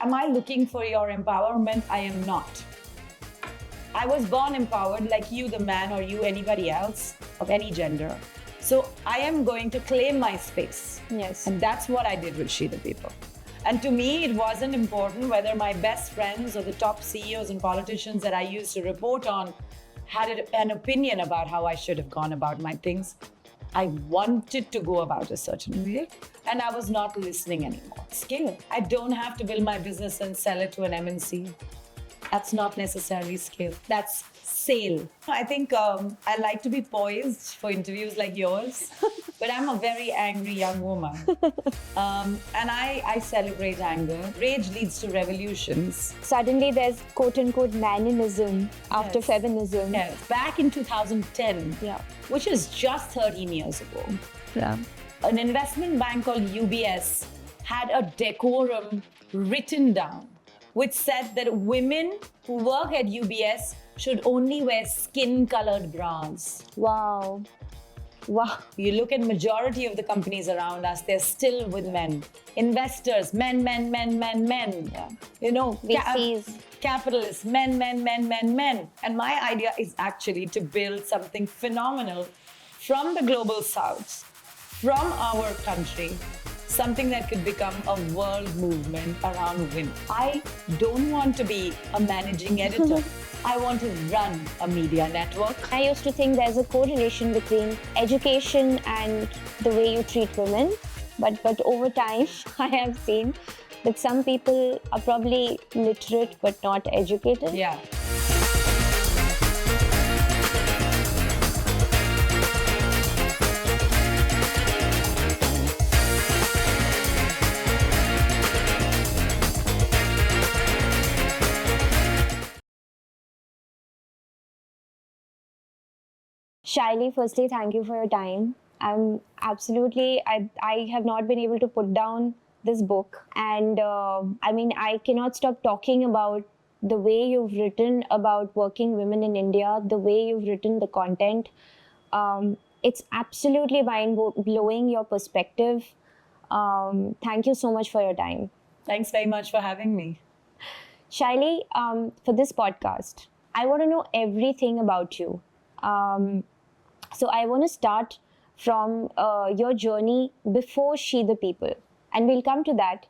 am I looking for your empowerment? I am not. I was born empowered like you, the man, or you, anybody else of any gender. So I am going to claim my space. Yes. And that's what I did with She the People. And to me, it wasn't important whether my best friends or the top CEOs and politicians that I used to report on had an opinion about how I should have gone about my things. I wanted to go about a certain way, and I was not listening anymore. Skill. I don't have to build my business and sell it to an MNC. That's not necessarily skill. That's sale. I think I like to be poised for interviews like yours, but I'm a very angry young woman. And I celebrate anger. Rage leads to revolutions. Suddenly there's quote-unquote manism after Yes. feminism. Yes. Back in 2010, Yeah. which is just 13 years ago, Yeah. an investment bank called UBS had a decorum written down, which said that women who work at UBS should only wear skin-colored bras. Wow. Wow. You look at majority of the companies around us, they're still with men. Investors, men. Yeah. You know, VCs. capitalists, men. And my idea is actually to build something phenomenal from the global south, from our country, something that could become a world movement around women. I don't want to be a managing editor. I want to run a media network. I used to think there's a correlation between education and the way you treat women. But over time, I have seen that some people are probably literate but not educated. Yeah. Shaili, firstly, thank you for your time. I have not been able to put down this book. And I cannot stop talking about the way you've written about working women in India, the way you've written the content. It's absolutely mind-blowing, your perspective. Thank you so much for your time. Thanks very much for having me. Shaili, for this podcast, I want to know everything about you. So I want to start from your journey before She the People, and we'll come to that.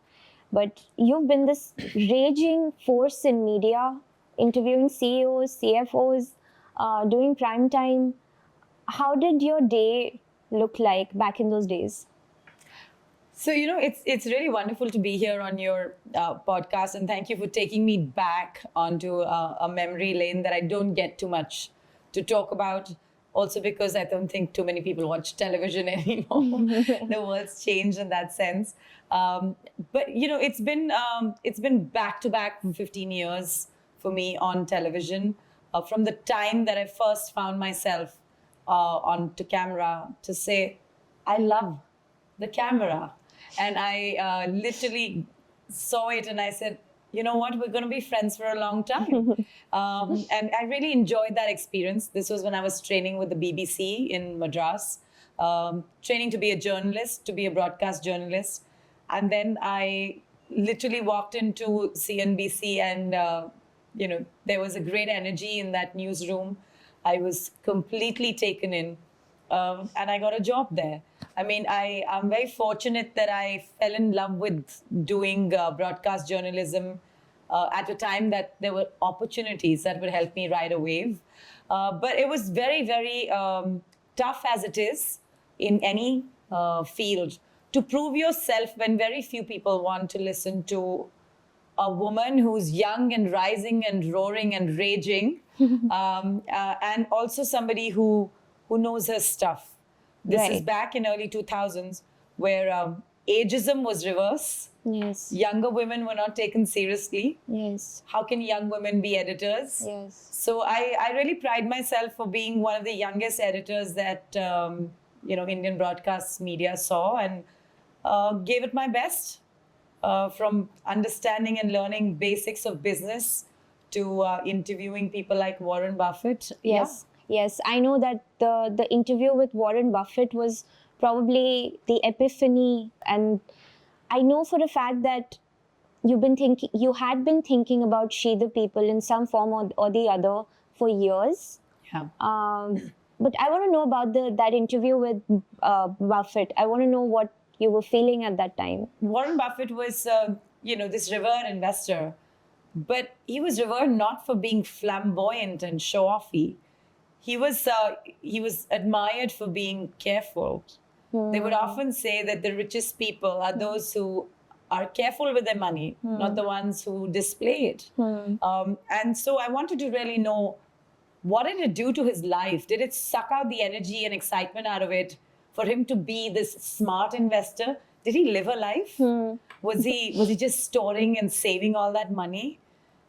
But you've been this raging force in media, interviewing CEOs, CFOs, doing prime time. How did your day look like back in those days? So, you know, it's really wonderful to be here on your podcast, and thank you for taking me back onto a memory lane that I don't get too much to talk about. Also because I don't think too many people watch television anymore. The world's changed in that sense. But, you know, it's been back to back for 15 years for me on television. From the time that I first found myself onto camera to say, I love the camera. And I literally saw it and I said, you know what, we're going to be friends for a long time. And I really enjoyed that experience. This was when I was training with the BBC in Madras, training to be a journalist, to be a broadcast journalist. And then I literally walked into CNBC and, you know, there was a great energy in that newsroom. I was completely taken in and I got a job there. I mean, I'm very fortunate that I fell in love with doing broadcast journalism at a time that there were opportunities that would help me ride a wave. But it was very, very tough as it is in any field to prove yourself when very few people want to listen to a woman who's young and rising and roaring and raging, and also somebody who knows her stuff. This Right. is back in early 2000s where ageism was reverse. Yes. Younger women were not taken seriously. Yes. How can young women be editors? Yes. So I really pride myself for being one of the youngest editors that you know, Indian broadcast media saw, and gave it my best, from understanding and learning basics of business to interviewing people like Warren Buffett. Yes. Yes. I know that the interview with Warren Buffett was probably the epiphany, and I know for a fact that you had been thinking about She the People in some form or the other for years. Yeah. But I want to know about that interview with Buffett. I want to know what you were feeling at that time. Warren Buffett was, this revered investor, but he was revered not for being flamboyant and show-offy. He was admired for being careful. They would often say that the richest people are those who are careful with their money, not the ones who display it. And so I wanted to really know, what did it do to his life? Did it suck out the energy and excitement out of it for him to be this smart investor? Did he live a life? Was he just storing and saving all that money?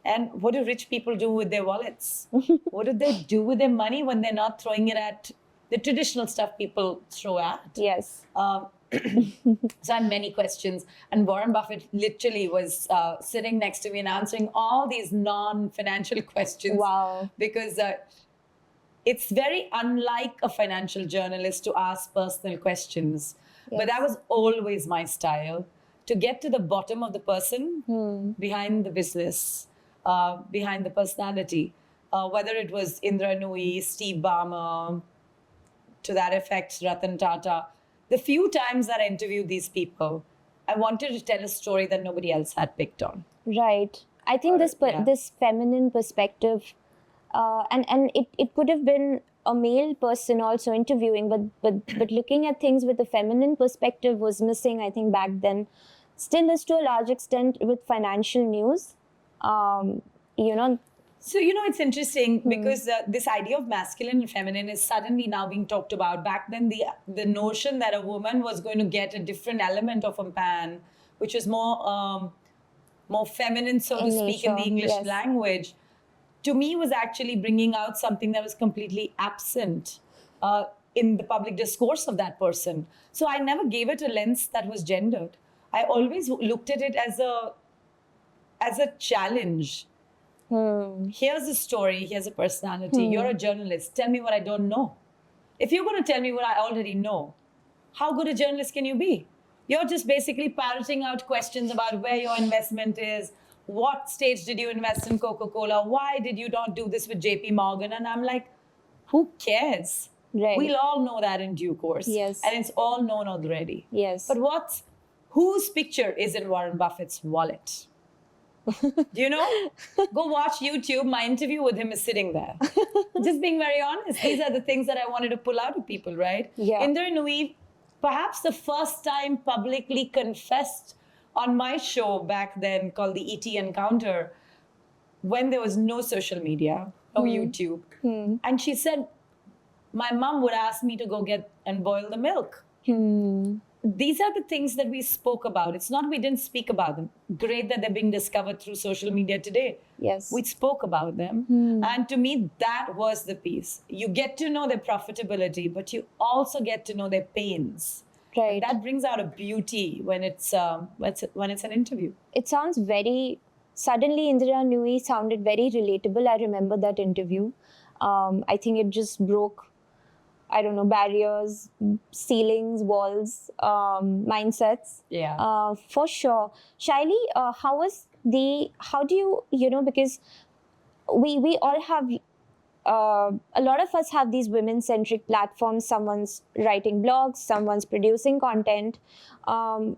And what do rich people do with their wallets? What do they do with their money when they're not throwing it at the traditional stuff people throw at? Yes. So I had many questions, and Warren Buffett literally was sitting next to me and answering all these non-financial questions. Wow. Because it's very unlike a financial journalist to ask personal questions. Yes. But that was always my style, to get to the bottom of the person behind the business, behind the personality. Whether it was Indra Nooyi, Steve Ballmer, to that effect, Ratan Tata. The few times that I interviewed these people, I wanted to tell a story that nobody else had picked on. Right. I think this feminine perspective, and it could have been a male person also interviewing, but looking at things with a feminine perspective was missing, I think, back then. Still is to a large extent with financial news. So, it's interesting because this idea of masculine and feminine is suddenly now being talked about. Back then, the notion that a woman was going to get a different element of a man, which was more feminine, so to speak, in the English language, to me was actually bringing out something that was completely absent in the public discourse of that person. So I never gave it a lens that was gendered. I always looked at it as a challenge. Here's a story, here's a personality. You're a journalist. Tell me what I don't know. If you're going to tell me what I already know, how good a journalist can you be? You're just basically parroting out questions about where your investment is, what stage did you invest in Coca-Cola, why did you not do this with JP Morgan? And I'm like, who cares? Right. We'll all know that in due course. Yes. And it's all known already. Yes. But whose picture is in Warren Buffett's wallet? Do you know? Go watch YouTube. My interview with him is sitting there. Just being very honest. These are the things that I wanted to pull out of people, right? Yeah. Indra Nooyi, perhaps the first time publicly confessed on my show back then called the ET Encounter, when there was no social media, no YouTube. And she said, my mom would ask me to go get and boil the milk. These are the things that we spoke about. It's not we didn't speak about them. Great that they're being discovered through social media today. Yes. We spoke about them. And to me, that was the piece. You get to know their profitability, but you also get to know their pains. Right. And that brings out a beauty when it's an interview. It sounds suddenly Indra Nooyi sounded very relatable. I remember that interview. I think it just broke, I don't know, barriers, ceilings, walls, mindsets. Yeah. For sure. Shaili, how do you, because we all have, a lot of us have these women-centric platforms. Someone's writing blogs, someone's producing content. And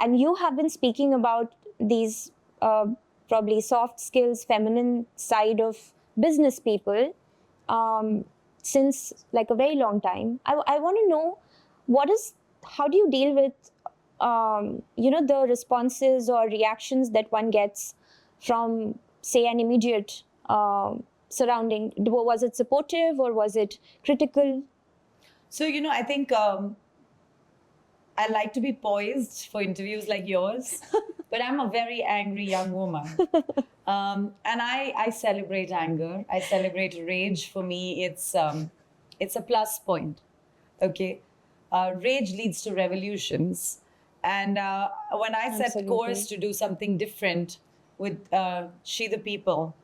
you have been speaking about these probably soft skills, feminine side of business people since like a very long time. I want to know, how do you deal with, the responses or reactions that one gets from, say, an immediate surrounding? Was it supportive or was it critical? So, I think I like to be poised for interviews like yours, but I'm a very angry young woman. And I celebrate anger. I celebrate rage. For me, it's a plus point. Okay. Rage leads to revolutions. And when I set course to do something different with She the People,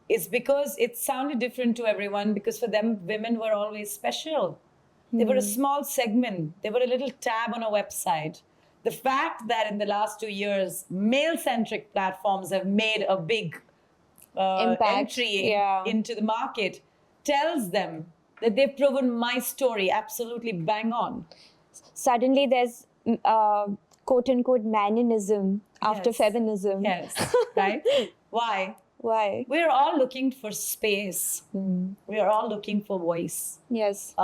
it's because it sounded different to everyone, because for them, women were always special. They were a small segment. They were a little tab on a website. the fact that in the last 2 years, male-centric platforms have made a big Impact, entry yeah. into the market tells them that they've proven my story absolutely bang on. Suddenly there's quote unquote manism after Yes. feminism. Yes, right? Why? Why? We're all looking for space. Hmm. We are all looking for voice Yes.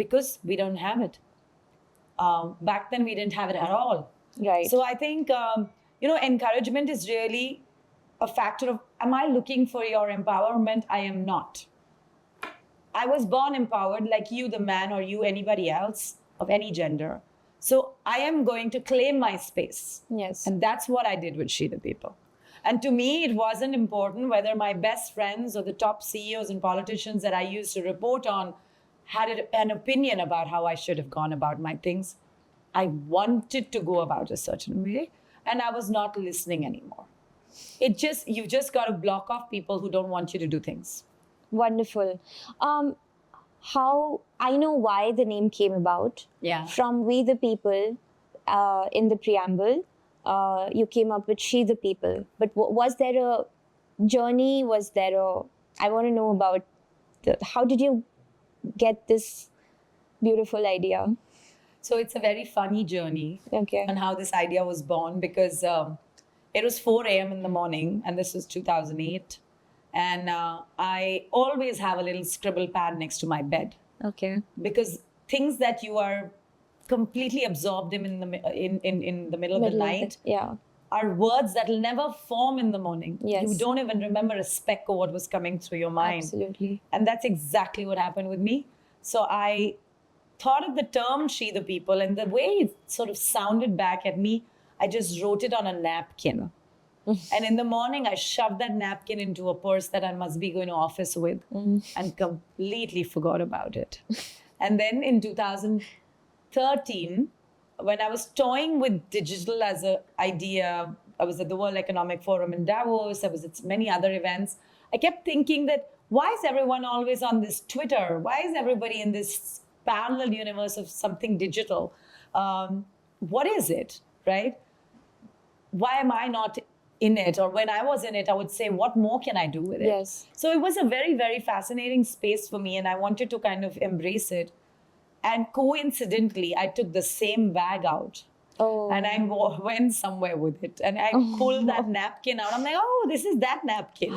because we don't have it. Back then, we didn't have it at all. Right. So I think, encouragement is really a factor of, am I looking for your empowerment? I am not. I was born empowered like you, the man, or you, anybody else of any gender. So I am going to claim my space. Yes. And that's what I did with SheThePeople. And to me, it wasn't important whether my best friends or the top CEOs and politicians that I used to report on had an opinion about how I should have gone about my things. I wanted to go about a certain way, and I was not listening anymore. You've just got to block off people who don't want you to do things. Wonderful. How I know why the name came about. Yeah. From We the People, in the preamble, you came up with She the People. But was there a journey? Was there a? I want to know about how did you get this beautiful idea? So it's a very funny journey Okay. on how this idea was born, because it was 4 a.m. in the morning, and this was 2008. And I always have a little scribble pad next to my bed, Okay. because things that you are completely absorbed in the middle of the night Yeah. are words that will never form in the morning. Yes. You don't even remember a speck of what was coming through your mind. Absolutely. And that's exactly what happened with me. So I thought of the term She the People, and the way it sort of sounded back at me, I just wrote it on a napkin. And in the morning, I shoved that napkin into a purse that I must be going to office with, and completely forgot about it. And then in 2013, when I was toying with digital as an idea, I was at the World Economic Forum in Davos, I was at many other events. I kept thinking that, why is everyone always on this Twitter? Why is everybody in this parallel universe of something digital? What is it, right? Why am I not in it? Or when I was in it, I would say, what more can I do with it? Yes. So it was a very, very fascinating space for me, and I wanted to kind of embrace it. And coincidentally, I took the same bag out. Oh. And I went somewhere with it. And I pulled that napkin out. I'm like, oh, this is that napkin.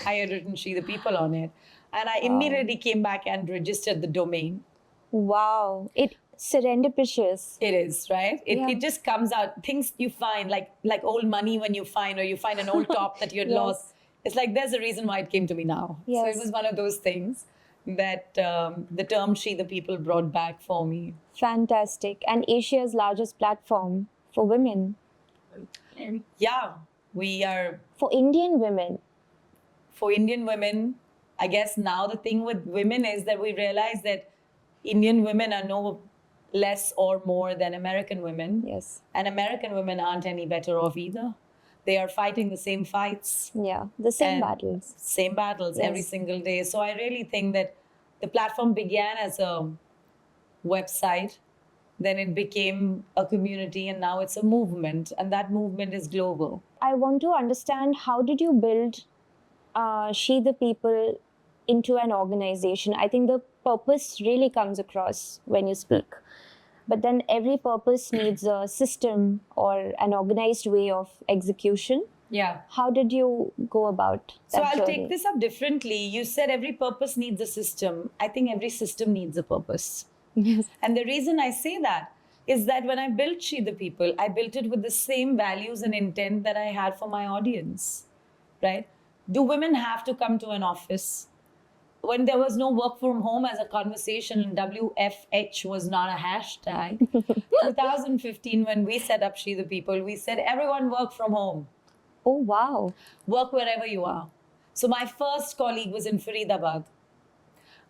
I had written She the People on it. And I immediately came back and registered the domain. Wow. It's serendipitous. It is, right? Yeah. It just comes out. Things you find, like old money when you find, or you find an old top that you'd Yes. lost. It's like, there's a reason why it came to me now. So Yes. it was one of those things that the term She the People brought back for me. Fantastic. And Asia's largest platform for women. Yeah, we are, For Indian women. for Indian women, I guess now the thing with women is that we realize that Indian women are no less or more than American women. Yes. And American women aren't any better off either. They are fighting the same fights. Yeah. The same And battles. Same battles every Yes. single day. So I really think that the platform began as a website, then it became a community, and now it's a movement. And that movement is global. I want to understand, how did you build She the People into an organization? I think the purpose really comes across when you speak. But then every purpose needs a system or an organized way of execution. Yeah. How did you go about that So I'll journey? take this up differently. You said every purpose needs a system. I think every system needs a purpose. Yes. And the reason I say that is that when I built She the People, I built it with the same values and intent that I had for my audience, right? Do women have to come to an office? When there was no work from home as a conversation, WFH was not a hashtag. 2015, when we set up She the People, we said everyone work from home. Oh, wow. Work wherever you are. So my first colleague was in Faridabad.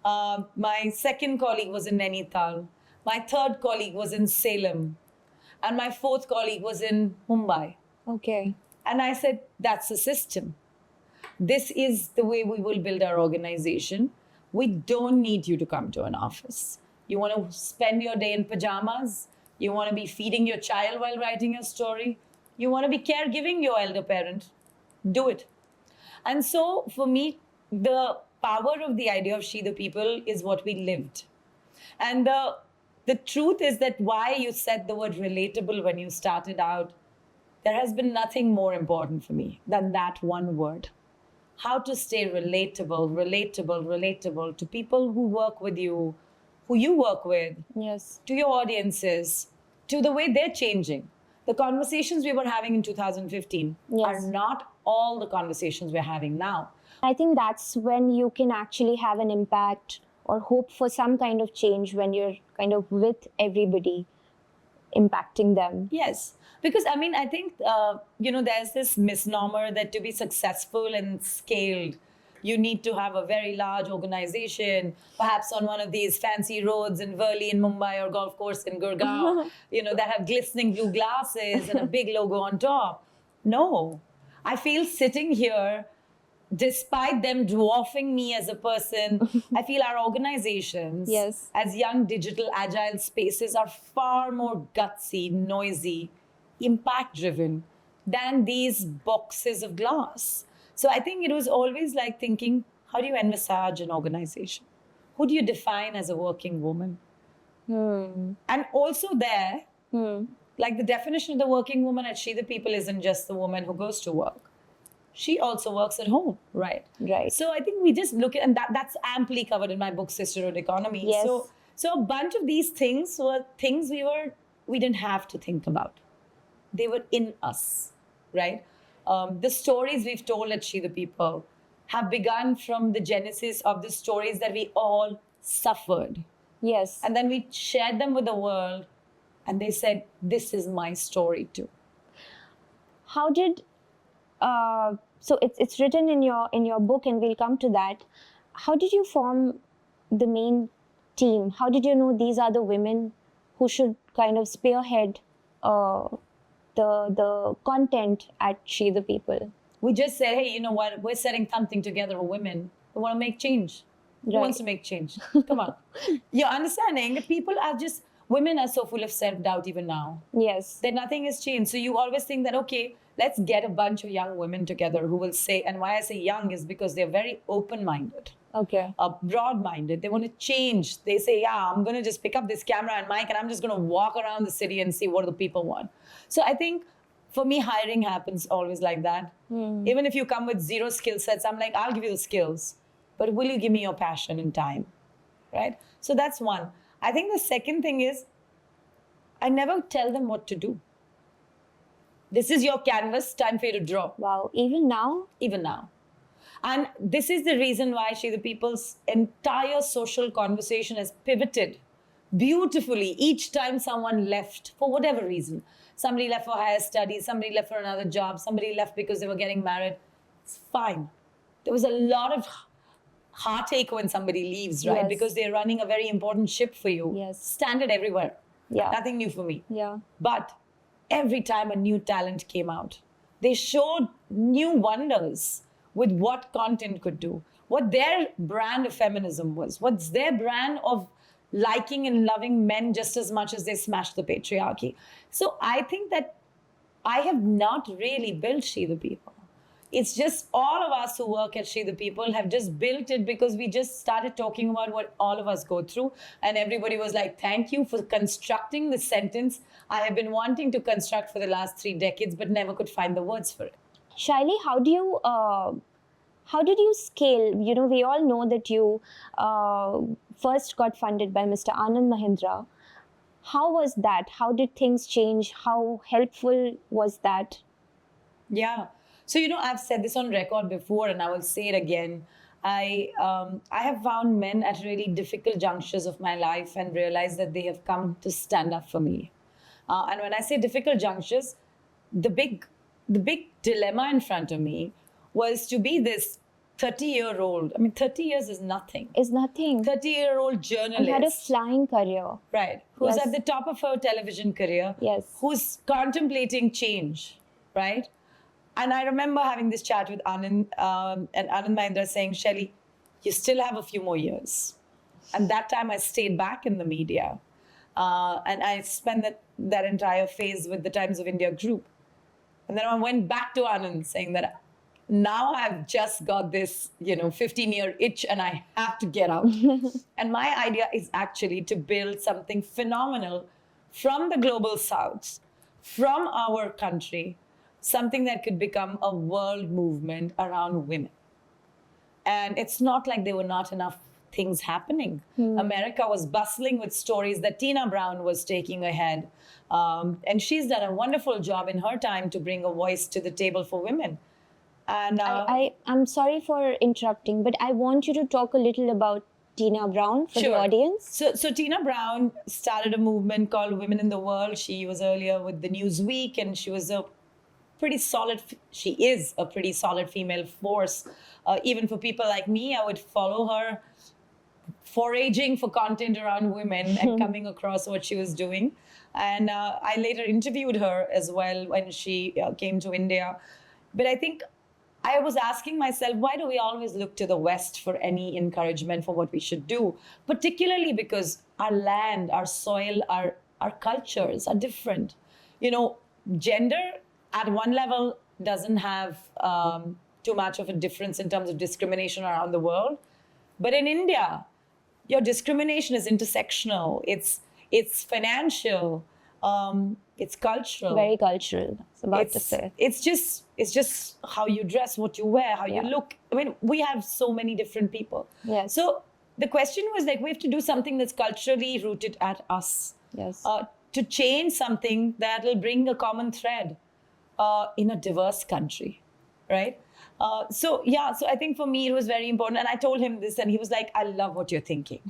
My second colleague was in Nainital. My third colleague was in Salem. And my fourth colleague was in Mumbai. Okay. And I said, that's the system. This is the way we will build our organization. We don't need you to come to an office. You want to spend your day in pajamas? You want to be feeding your child while writing your story. You want to be caregiving your elder parent. Do it. And so for me, the power of the idea of She the People is what we lived. And the truth is that why you said the word relatable when you started out, there has been nothing more important for me than that one word. How to stay relatable to people who work with you, who you work with, Yes. to your audiences, to the way they're changing. The conversations we were having in 2015 are Yes. not all the conversations we're having now. I think that's when you can actually have an impact or hope for some kind of change, when you're kind of with everybody, impacting them. Yes, because I mean, I think, there's this misnomer that to be successful and scaled, you need to have a very large organization, perhaps on one of these fancy roads in Worli in Mumbai or golf course in Gurgaon, that have glistening blue glasses and a big logo on top. No, I feel sitting here, despite them dwarfing me as a person, I feel our organizations, Yes. as young digital agile spaces, are far more gutsy, noisy, impact driven than these boxes of glass. So I think it was always like thinking, how do you envisage an organization? Who do you define as a working woman? And also there, like the definition of the working woman at She the People isn't just the woman who goes to work. She also works at home, right? Right. So I think we just look at, and that's amply covered in my book, Sisterhood Economy. Yes. So a bunch of these things were things we didn't have to think about. They were in us, right? The stories we've told at She the People have begun from the genesis of the stories that we all suffered. Yes. And then we shared them with the world, and they said, this is my story too. How did so it's written in your book, and we'll come to that. How did you form the main team? How did you know these are the women who should kind of spearhead the content at She the People? We just said, hey, you know what? We're setting something together for women who want to make change. Who Right. wants to make change? Come on. You're understanding that women are so full of self-doubt even now. Yes. That nothing has changed. So you always think that, okay, let's get a bunch of young women together who will say, and why I say young is because they're very open-minded, Okay. broad-minded. They want to change. They say, yeah, I'm going to just pick up this camera and mic and I'm just going to walk around the city and see what the people want. So I think for me, hiring happens always like that. Even if you come with zero skill sets, I'm like, I'll give you the skills, but will you give me your passion and time, right? So that's one. I think the second thing is, I never tell them what to do. This is your canvas, time for you to draw. Wow. Even now? Even now. And this is the reason why She the People's entire social conversation has pivoted beautifully each time someone left for whatever reason. Somebody left for higher studies, somebody left for another job, somebody left because they were getting married. It's fine. There was a lot of heartache when somebody leaves, right? Yes. Because they're running a very important ship for you. Yes. Standard everywhere. Yeah. Nothing new for me. Yeah. But every time a new talent came out, they showed new wonders with what content could do, what their brand of feminism was, what's their brand of liking and loving men just as much as they smashed the patriarchy. So I think that I have not really built She the People. It's just all of us who work at She the People have just built it because we just started talking about what all of us go through. And everybody was like, thank you for constructing the sentence I have been wanting to construct for the last 3 decades, but never could find the words for it. Shaili, how did you scale? You know, we all know that you first got funded by Mr. Anand Mahindra. How was that? How did things change? How helpful was that? Yeah. So, I've said this on record before and I will say it again. I have found men at really difficult junctures of my life and realized that they have come to stand up for me. And when I say difficult junctures, the big dilemma in front of me was to be this 30-year-old. I mean, 30 years is nothing. Is nothing. 30-year-old journalist. And had a flying career. Right. Who's Yes. at the top of her television career. Yes. Who's contemplating change, right? And I remember having this chat with Anand and Anand Mahindra saying, Shaili, you still have a few more years. And that time I stayed back in the media. And I spent that entire phase with the Times of India group. And then I went back to Anand saying that now I've just got this, 15-year itch and I have to get out. And my idea is actually to build something phenomenal from the global south, from our country, something that could become a world movement around women. And it's not like there were not enough things happening. America was bustling with stories that Tina Brown was taking ahead. And she's done a wonderful job in her time to bring a voice to the table for women. And I'm sorry for interrupting, but I want you to talk a little about Tina Brown for the audience. So Tina Brown started a movement called Women in the World. She was earlier with the Newsweek, and she is a pretty solid female force. Even for people like me, I would follow her, foraging for content around women and coming across what she was doing. And I later interviewed her as well when she came to India. But I think I was asking myself, why do we always look to the West for any encouragement for what we should do? Particularly because our land, our soil, our cultures are different. Gender at one level doesn't have too much of a difference in terms of discrimination around the world. But in India, your discrimination is intersectional. It's financial. It's cultural. Very cultural. I was about to say. It's just how you dress, what you wear, how you look. I mean, we have so many different people. Yes. So the question was we have to do something that's culturally rooted at us. Yes. To change something that will bring a common thread in a diverse country, right? So I think for me it was very important. And I told him this, and he was like, I love what you're thinking.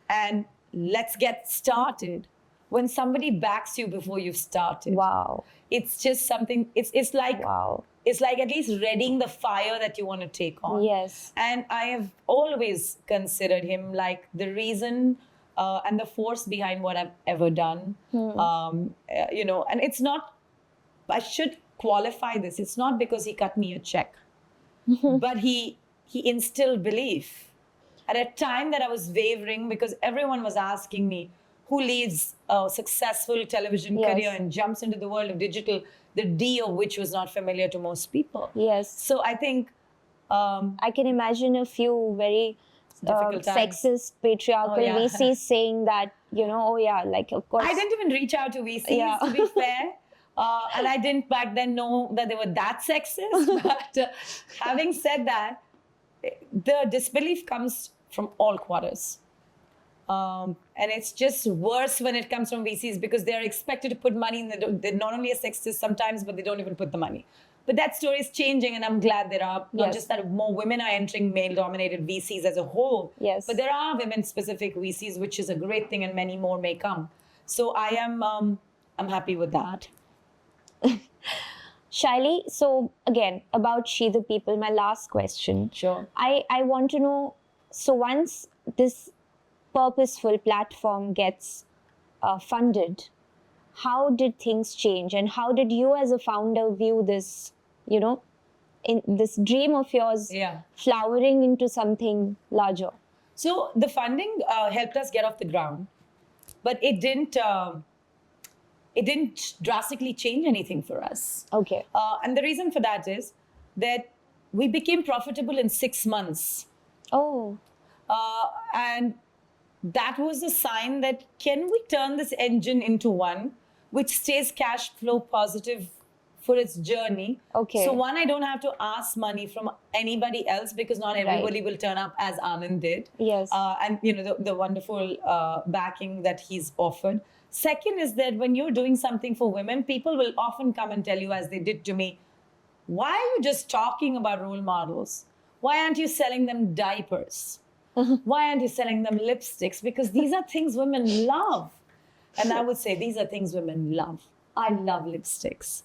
And let's get started. When somebody backs you before you've started. Wow. It's just something, it's like, wow. It's like at least readying the fire that you want to take on. Yes. And I have always considered him like the reason and the force behind what I've ever done. And it's not, I should qualify this. It's not because he cut me a check, but he instilled belief. At a time that I was wavering because everyone was asking me, who leaves a successful television career and jumps into the world of digital, the D of which was not familiar to most people. Yes. So I think... I can imagine a few very sexist, patriarchal VCs saying that, of course... I didn't even reach out to VCs, to be fair. And I didn't back then know that they were that sexist. But having said that, the disbelief comes from all quarters. And it's just worse when it comes from VCs because they're expected to put money in. They're not only a sexist sometimes, but they don't even put the money. But that story is changing, and I'm glad there are not just that more women are entering male-dominated VCs as a whole, but there are women-specific VCs, which is a great thing, and many more may come. So I am I'm happy with that. Shaili, so again, about She the People, my last question. Sure. I want to know, so once this purposeful platform gets funded, how did things change, and how did you as a founder view this, in this dream of yours flowering into something larger? So the funding helped us get off the ground, but it didn't drastically change anything for us. Okay. And the reason for that is that we became profitable in 6 months. Oh. And that was a sign that can we turn this engine into one which stays cash flow positive for its journey. Okay. So one, I don't have to ask money from anybody else because not everybody will turn up as Anand did. Yes. And the wonderful backing that he's offered. Second is that when you're doing something for women, people will often come and tell you, as they did to me, why are you just talking about role models? Why aren't you selling them diapers? Why aren't you selling them lipsticks? Because these are things women love. And I would say these are things women love. I love lipsticks.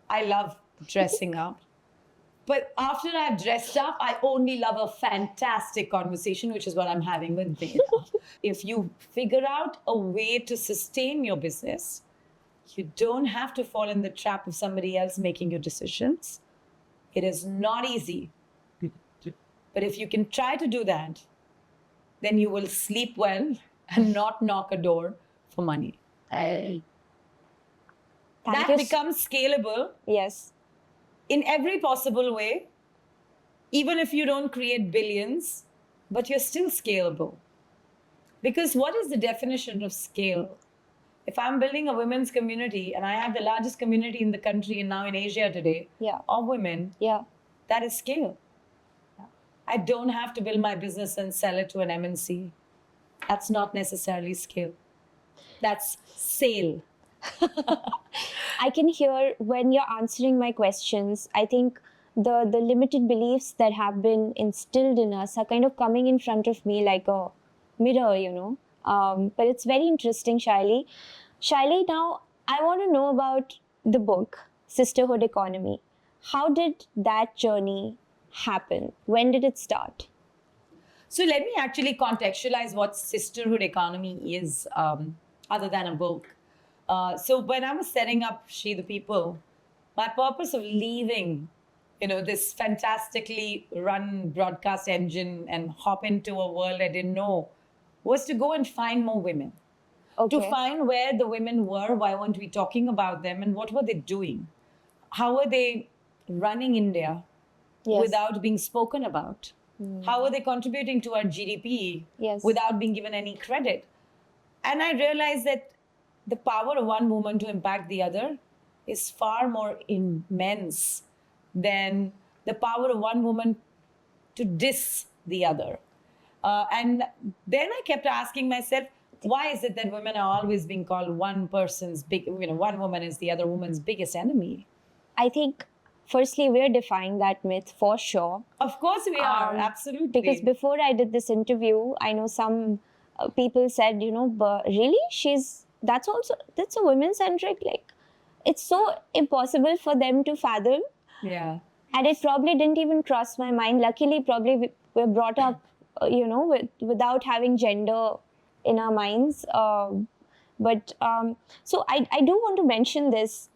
I love dressing up. But after I've dressed up, I only love a fantastic conversation, which is what I'm having with Medha. If you figure out a way to sustain your business, you don't have to fall in the trap of somebody else making your decisions. It is not easy. But if you can try to do that, then you will sleep well and not knock a door for for money. Thank That you. becomes scalable Yes. in every possible way, even if you don't create billions, but you're still scalable. Because what is the definition of scale? If I'm building a women's community and I have the largest community in the country and now in Asia today of women, that is scale. I don't have to build my business and sell it to an MNC. That's not necessarily scale. That's sale. I can hear when you're answering my questions, I think the limited beliefs that have been instilled in us are kind of coming in front of me like a mirror, you know. But it's very interesting, Shaili. Shaili, now I want to know about the book, Sisterhood Economy. How did that journey happen? When did it start? So let me actually contextualize what sisterhood economy is, other than a book. So when I was setting up She the People, my purpose of leaving, this fantastically run broadcast engine and hop into a world I didn't know was to go and find more women. To find where the women were, why weren't we talking about them, and what were they doing? How were they running India without being spoken about? How were they contributing to our GDP without being given any credit? And I realized that the power of one woman to impact the other is far more immense than the power of one woman to diss the other. And then I kept asking myself, why is it that women are always being called one woman is the other woman's biggest enemy? I think, firstly, we're defying that myth for sure. Of course we are, absolutely. Because before I did this interview, I know some people said, but really, that's a women-centric, like, it's so impossible for them to fathom. Yeah. And it probably didn't even cross my mind. Luckily, probably we're brought up, without having gender in our minds. So I do want to mention this.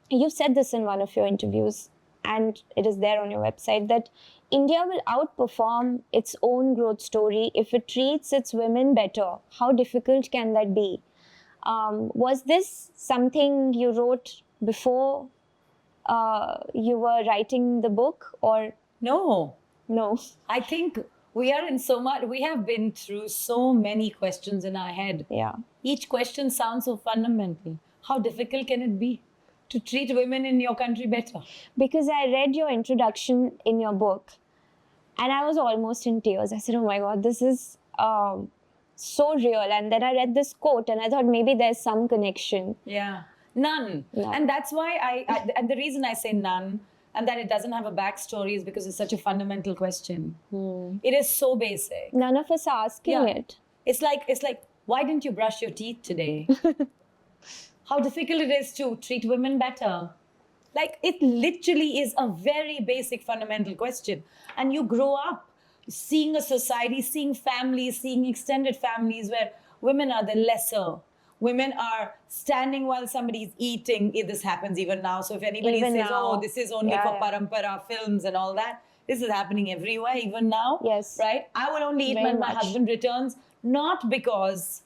You said this in one of your interviews, and it is there on your website, that India will outperform its own growth story if it treats its women better. How difficult can that be? Was this something you wrote before you were writing the book, or? No. I think we have been through so many questions in our head. Yeah. Each question sounds so fundamental. How difficult can it be to treat women in your country better? Because I read your introduction in your book and I was almost in tears. I said, oh my God, this is so real. And then I read this quote and I thought maybe there's some connection. Yeah, none. And that's why and the reason I say none and that it doesn't have a backstory is because it's such a fundamental question. It is so basic. None of us are asking it. It's like, why didn't you brush your teeth today? How difficult it is to treat women better. Like, it literally is a very basic fundamental question. And you grow up seeing a society, seeing families, seeing extended families where women are the lesser. Women are standing while somebody's eating. This happens even now. So if anybody says, oh, this is only for parampara films and all that, this is happening everywhere, even now. Yes. Right? I will only eat when my husband returns, not because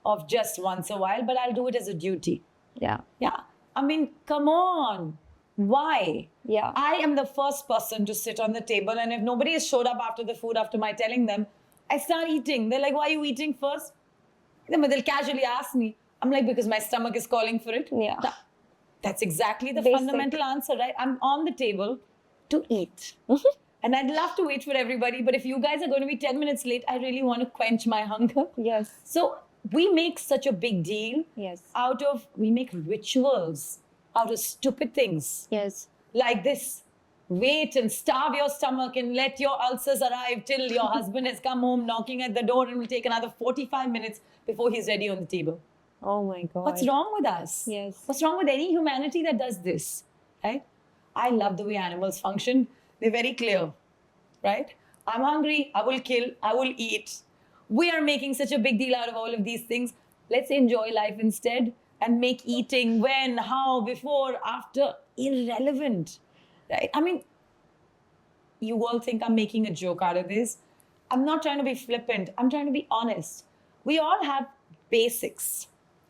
of just once a while, but I'll do it as a duty. Yeah. Yeah. I mean, come on. Why? Yeah. I am the first person to sit on the table, and if nobody has showed up after the food, after my telling them, I start eating. They're like, why are you eating first? Then they'll casually ask me. I'm like, because my stomach is calling for it. Yeah. That's exactly the fundamental answer, right? I'm on the table to eat. And I'd love to wait for everybody, but if you guys are going to be 10 minutes late, I really want to quench my hunger. Yes. So we make such a big deal we make rituals out of stupid things. Yes. Like this. Wait and starve your stomach and let your ulcers arrive till your husband has come home knocking at the door, and will take another 45 minutes before he's ready on the table. Oh my God. What's wrong with us? Yes. What's wrong with any humanity that does this? Right? I love the way animals function. They're very clear. Right? I'm hungry. I will kill. I will eat. We are making such a big deal out of all of these things. Let's enjoy life instead and make eating when, how, before, after irrelevant. Right? I mean, you all think I'm making a joke out of this. I'm not trying to be flippant. I'm trying to be honest. We all have basics.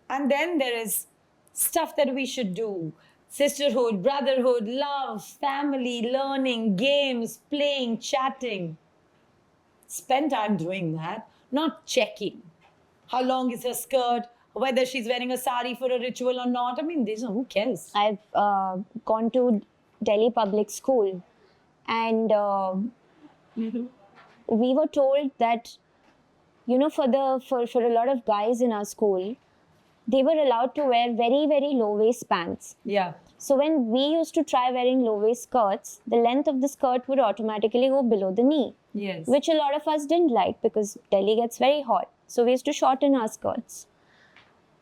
And then there is stuff that we should do. Sisterhood, brotherhood, love, family, learning, games, playing, chatting. Spend time doing that, not checking. How long is her skirt? Whether she's wearing a sari for a ritual or not. I mean, who cares? I've gone to Delhi public school, and we were told that, you know, for a lot of guys in our school, they were allowed to wear very, very low waist pants. Yeah. So when we used to try wearing low waist skirts, the length of the skirt would automatically go below the knee. Yes. Which a lot of us didn't like because Delhi gets very hot. So we used to shorten our skirts.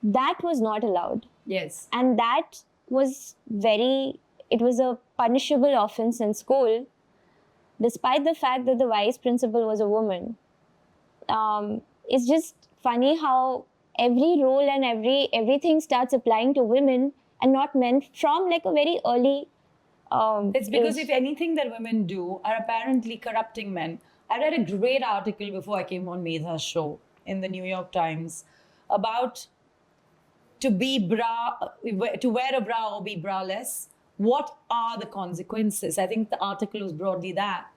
That was not allowed. Yes. And that was it was a punishable offense in school, despite the fact that the vice principal was a woman. It's just funny how every role and everything starts applying to women and not men from like a very early It's because age. if anything that women do are apparently corrupting men. I read a great article before I came on Medha's show in the New York Times about to wear a bra or be braless. What are the consequences? I think the article was broadly that.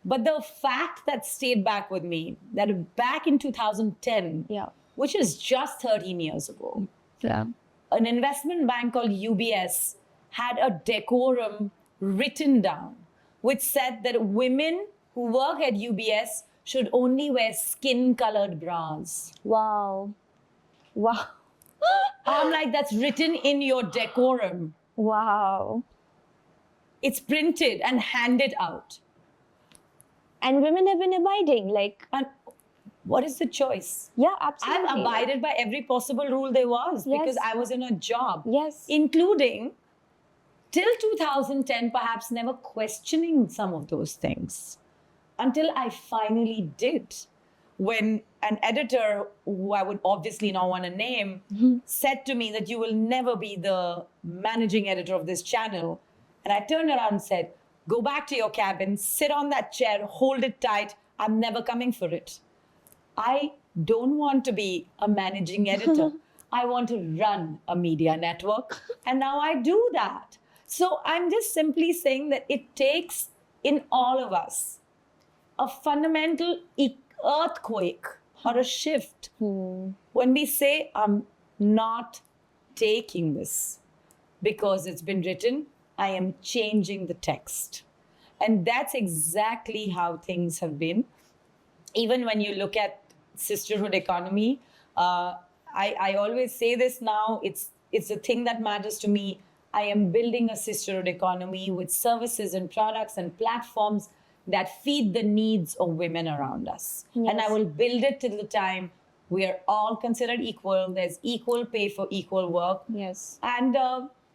But the fact that stayed back with me, that back in 2010, Yeah. which is just 13 years ago, Yeah. an investment bank called UBS had a decorum written down, which said that women who work at UBS should only wear skin-colored bras. Wow. Wow. I'm like, that's written in your decorum. Wow. It's printed and handed out. And women have been abiding, like, And what is the choice? yeah, absolutely. I've abided by every possible rule there was because Yes. I was in a job. Yes. Including till 2010, perhaps never questioning some of those things until I finally did. When an editor, who I would obviously not want to name, said to me that you will never be the managing editor of this channel. And I turned around and said, go back to your cabin, sit on that chair, hold it tight. I'm never coming for it. I don't want to be a managing editor. I want to run a media network. And now I do that. So I'm just simply saying that it takes in all of us a fundamental earthquake or a shift when we say, I'm not taking this because it's been written, I am changing the text. And that's exactly how things have been. Even when you look at sisterhood economy, I always say this now, it's a thing that matters to me. I am building a sisterhood economy with services and products and platforms that feed the needs of women around us. Yes. And I will build it till the time we are all considered equal. There's equal pay for equal work. Yes. And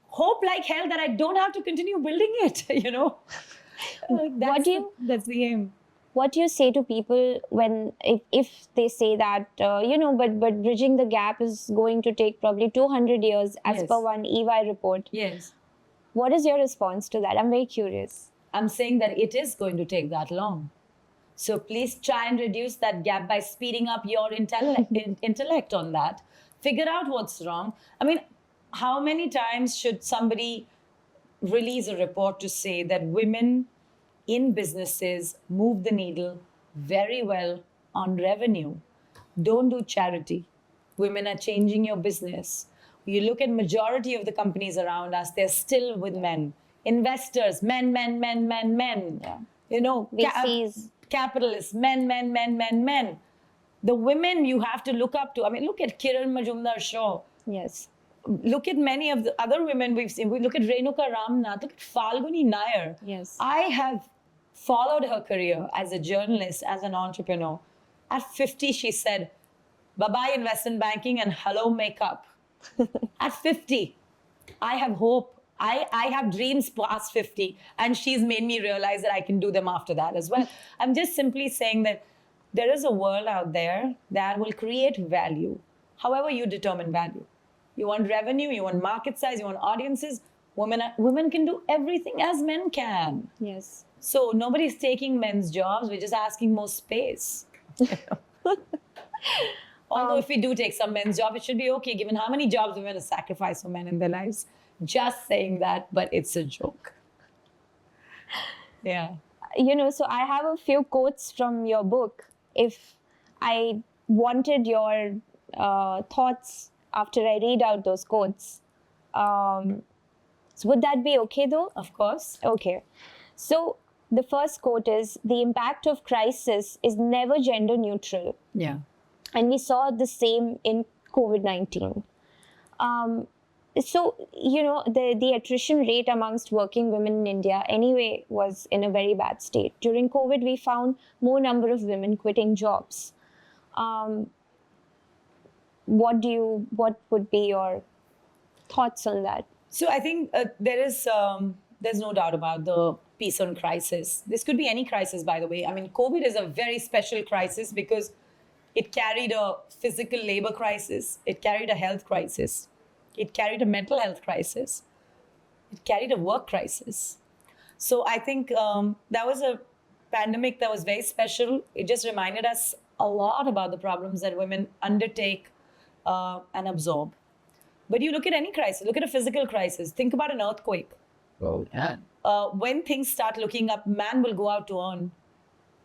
hope like hell that I don't have to continue building it, you know. That's the aim. What do you say to people when, if they say that, but bridging the gap is going to take probably 200 years as Yes. per one EY report? Yes. What is your response to that? I'm very curious. I'm saying that it is going to take that long. So please try and reduce that gap by speeding up your intellect on that. Figure out what's wrong. I mean, how many times should somebody release a report to say that women in businesses move the needle very well on revenue? Don't do charity. Women are changing your business. You look at majority of the companies around us, they're still with men. Investors, men. Yeah. You know, VCs. Capitalists, men. The women you have to look up to. I mean, look at Kiran Majumdar-Shaw. Yes. Look at many of the other women we've seen. We look at Renuka Ramnath. Look at Falguni Nair. Yes. I have followed her career as a journalist, as an entrepreneur. At 50, she said, bye-bye investment banking and hello makeup. At 50, I have hope. I have dreams past 50, and she's made me realize that I can do them after that as well. I'm just simply saying that there is a world out there that will create value, however you determine value. You want revenue, you want market size, you want audiences. Women can do everything as men can. Yes. So nobody's taking men's jobs. We're just asking more space. Although if we do take some men's job, it should be okay, given how many jobs women have sacrificed for men in their lives. Just saying that, but it's a joke. Yeah. So I have a few quotes from your book. If I wanted your thoughts after I read out those quotes, so would that be okay though? Of course. Okay. So the first quote is, the impact of crisis is never gender neutral. Yeah. And we saw the same in COVID-19. So, the attrition rate amongst working women in India anyway was in a very bad state. During COVID, we found more number of women quitting jobs. What would be your thoughts on that? So I think there's no doubt about the peace on crisis. This could be any crisis, by the way. I mean, COVID is a very special crisis because it carried a physical labor crisis. It carried a health crisis. It carried a mental health crisis. It carried a work crisis. So I think that was a pandemic that was very special. It just reminded us a lot about the problems that women undertake and absorb. But you look at any crisis, look at a physical crisis. Think about an earthquake. Oh, yeah. When things start looking up, man will go out to earn.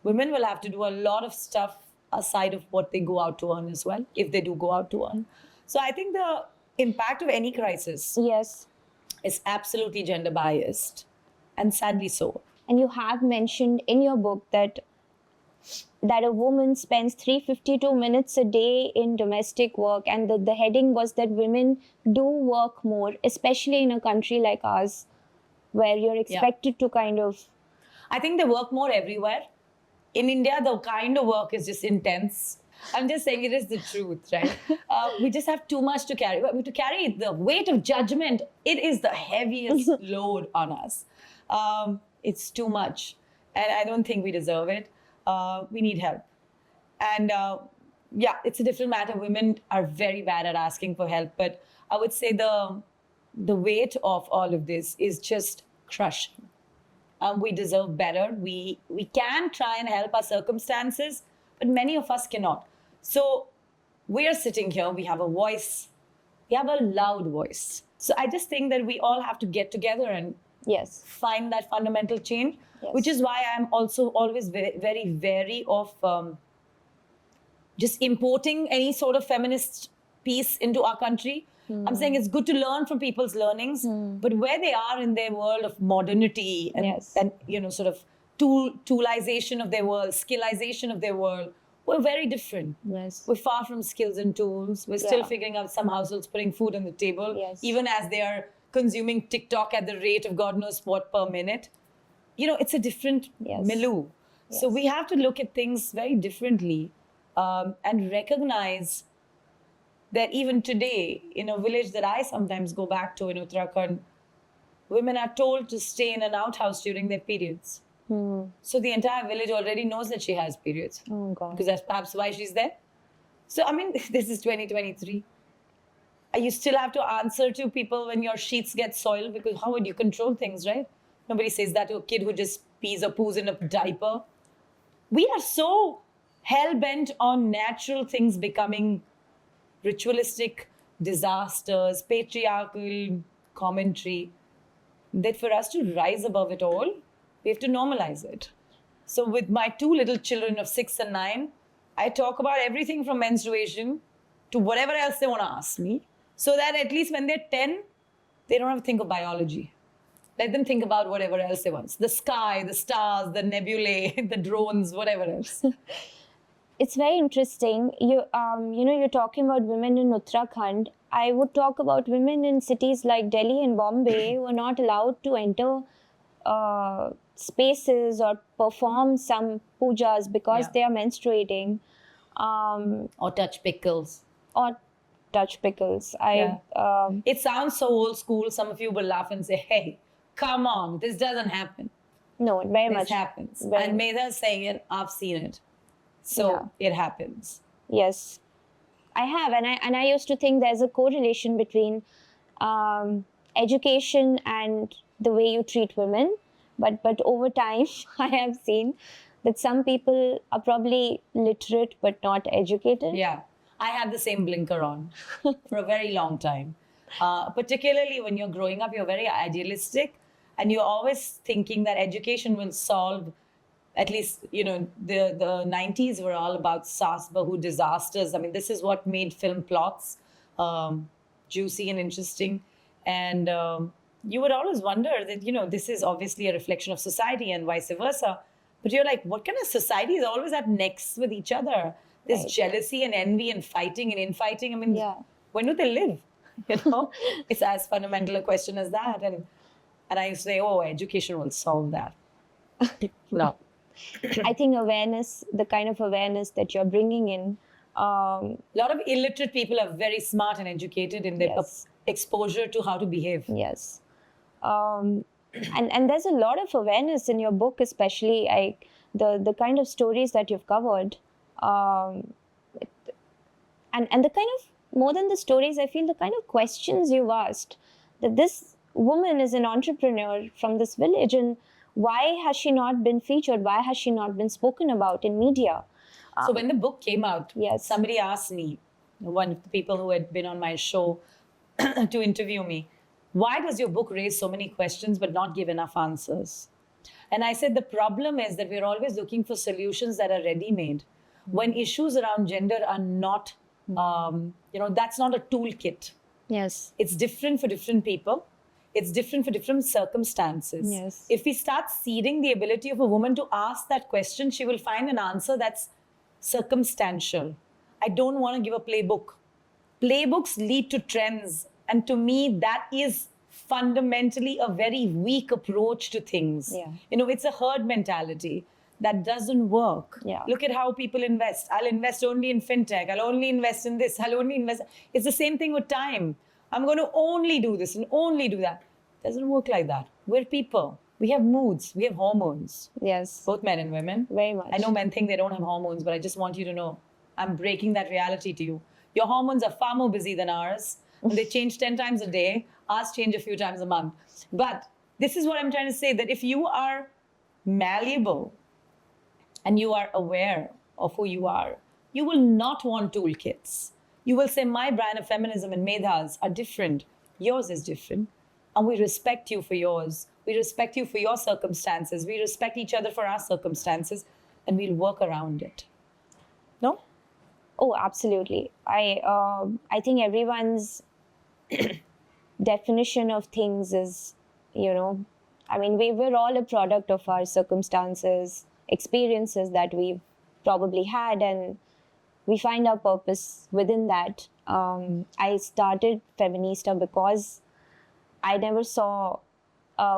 Women will have to do a lot of stuff aside of what they go out to earn as well, if they do go out to earn. So I think the impact of any crisis Yes. is absolutely gender biased, and sadly so. And you have mentioned in your book that a woman spends 352 minutes a day in domestic work, and the heading was that women do work more, especially in a country like ours, where you're expected to kind of... I think they work more everywhere. In India, the kind of work is just intense. I'm just saying it is the truth, right? We just have too much to carry. To carry the weight of judgment, it is the heaviest load on us. It's too much. And I don't think we deserve it. We need help. And it's a different matter. Women are very bad at asking for help. But I would say the weight of all of this is just crushing. We deserve better. We can try and help our circumstances, but many of us cannot. So we are sitting here, we have a voice, we have a loud voice. So I just think that we all have to get together and Yes. find that fundamental change, Yes. which is why I'm also always very, very wary of just importing any sort of feminist piece into our country. I'm saying it's good to learn from people's learnings, but where they are in their world of modernity and, Yes. sort of toolization of their world, skillization of their world, we're very different. Yes. We're far from skills and tools. We're still Yeah. figuring out some households putting food on the table, Yes. even as they are consuming TikTok at the rate of God knows what per minute. It's a different Yes. milieu. So Yes. we have to look at things very differently and recognize that even today, in a village that I sometimes go back to in Uttarakhand, women are told to stay in an outhouse during their periods. So the entire village already knows that she has periods, Oh, God. because that's perhaps why she's there. So, I mean, this is 2023. You still have to answer to people when your sheets get soiled, because how would you control things, right? Nobody says that to a kid who just pees or poos in a diaper. We are so hell-bent on natural things becoming ritualistic disasters, patriarchal commentary, that for us to rise above it all, we have to normalize it. So with my two little children of 6 and 9, I talk about everything from menstruation to whatever else they want to ask me, so that at least when they're 10, they don't have to think of biology. Let them think about whatever else they want. The sky, the stars, the nebulae, the drones, whatever else. It's very interesting. You're talking about women in Uttarakhand. I would talk about women in cities like Delhi and Bombay who are not allowed to enter spaces or perform some pujas because Yeah. they are menstruating, Or touch pickles. or touch pickles. It sounds so old school. Some of you will laugh and say, hey, come on, this doesn't happen. No, very This much happens. very- And Medha is saying it, I've seen it. So it happens. Yes, I have, and I used to think there's a correlation between education and the way you treat women, but over time I have seen that some people are probably literate but not educated. Yeah. I had the same blinker on for a very long time. Particularly when you're growing up, you're very idealistic and you're always thinking that education will solve, at least, the 90s were all about Saas Bahu disasters. I mean, this is what made film plots juicy and interesting. And you would always wonder that, this is obviously a reflection of society and vice versa. But you're like, what kind of society is always at necks with each other? There's jealousy and envy and fighting and infighting. I mean, when do they live? It's as fundamental a question as that. And I used to say, education will solve that. No. I think awareness, the kind of awareness that you're bringing in. A lot of illiterate people are very smart and educated in their exposure to how to behave. Yes. And there's a lot of awareness in your book, especially the kind of stories that you've covered. And the kind of, more than the stories, I feel the kind of questions you've asked, that this woman is an entrepreneur from this village, and why has she not been featured? Why has she not been spoken about in media? So when the book came out, somebody asked me, one of the people who had been on my show to interview me, why does your book raise so many questions but not give enough answers? And I said, the problem is that we're always looking for solutions that are ready-made. When issues around gender are not, that's not a toolkit. Yes. It's different for different people. It's different for different circumstances. Yes. If we start seeding the ability of a woman to ask that question, she will find an answer that's circumstantial. I don't want to give a playbook. Playbooks lead to trends. And to me, that is fundamentally a very weak approach to things. Yeah. It's a herd mentality. That doesn't work. Yeah. Look at how people invest. I'll invest only in fintech. I'll only invest in this. I'll only invest. It's the same thing with time. I'm going to only do this and only do that. It doesn't work like that. We're people. We have moods. We have hormones. Yes. Both men and women. Very much. I know men think they don't have hormones, but I just want you to know, I'm breaking that reality to you. Your hormones are far more busy than ours. And they change 10 times a day. Ours change a few times a month. But this is what I'm trying to say, that if you are malleable, and you are aware of who you are, you will not want toolkits. You will say, my brand of feminism and Medha's are different. Yours is different. And we respect you for yours. We respect you for your circumstances. We respect each other for our circumstances. And we'll work around it. No? Oh, absolutely. I think everyone's definition of things is, we're all a product of our circumstances, experiences that we've probably had, and we find our purpose within that. I started Feministaa because I never saw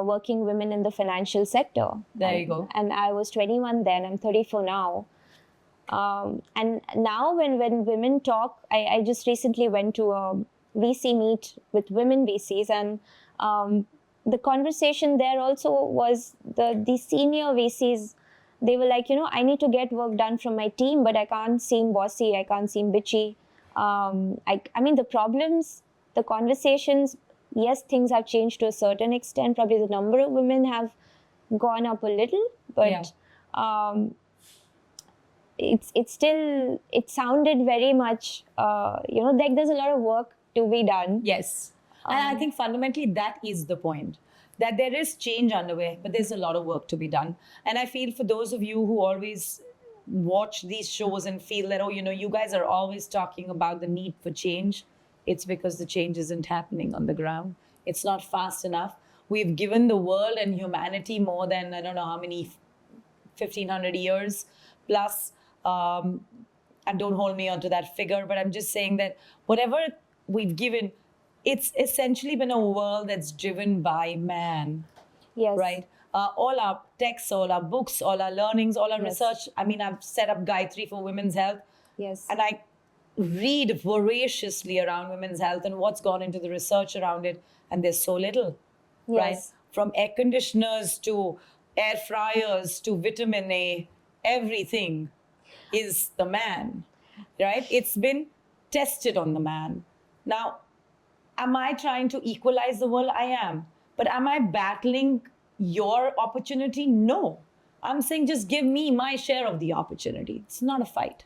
working women in the financial sector. There you go. And I was 21 then, I'm 34 now. And now when women talk, I just recently went to a VC meet with women VCs, and the conversation there also was the senior VCs. They were like, I need to get work done from my team, but I can't seem bossy. I can't seem bitchy. The problems, the conversations, yes, things have changed to a certain extent. Probably the number of women have gone up a little, but it sounded very much, like there's a lot of work to be done. Yes. And I think fundamentally that is the point. That there is change underway, but there's a lot of work to be done. And I feel for those of you who always watch these shows and feel that, you guys are always talking about the need for change, it's because the change isn't happening on the ground. It's not fast enough. We've given the world and humanity more than, I don't know how many, 1,500 years plus. And don't hold me onto that figure, but I'm just saying that whatever we've given, it's essentially been a world that's driven by man. Yes. Right? All our texts, all our books, all our learnings, all our research. I've set up Gayatri for women's health. Yes. And I read voraciously around women's health and what's gone into the research around it. And there's so little. Yes. Right? From air conditioners to air fryers to vitamin A, everything is the man. Right? It's been tested on the man. Now, am I trying to equalize the world? I am. But am I battling your opportunity? No. I'm saying just give me my share of the opportunity. It's not a fight.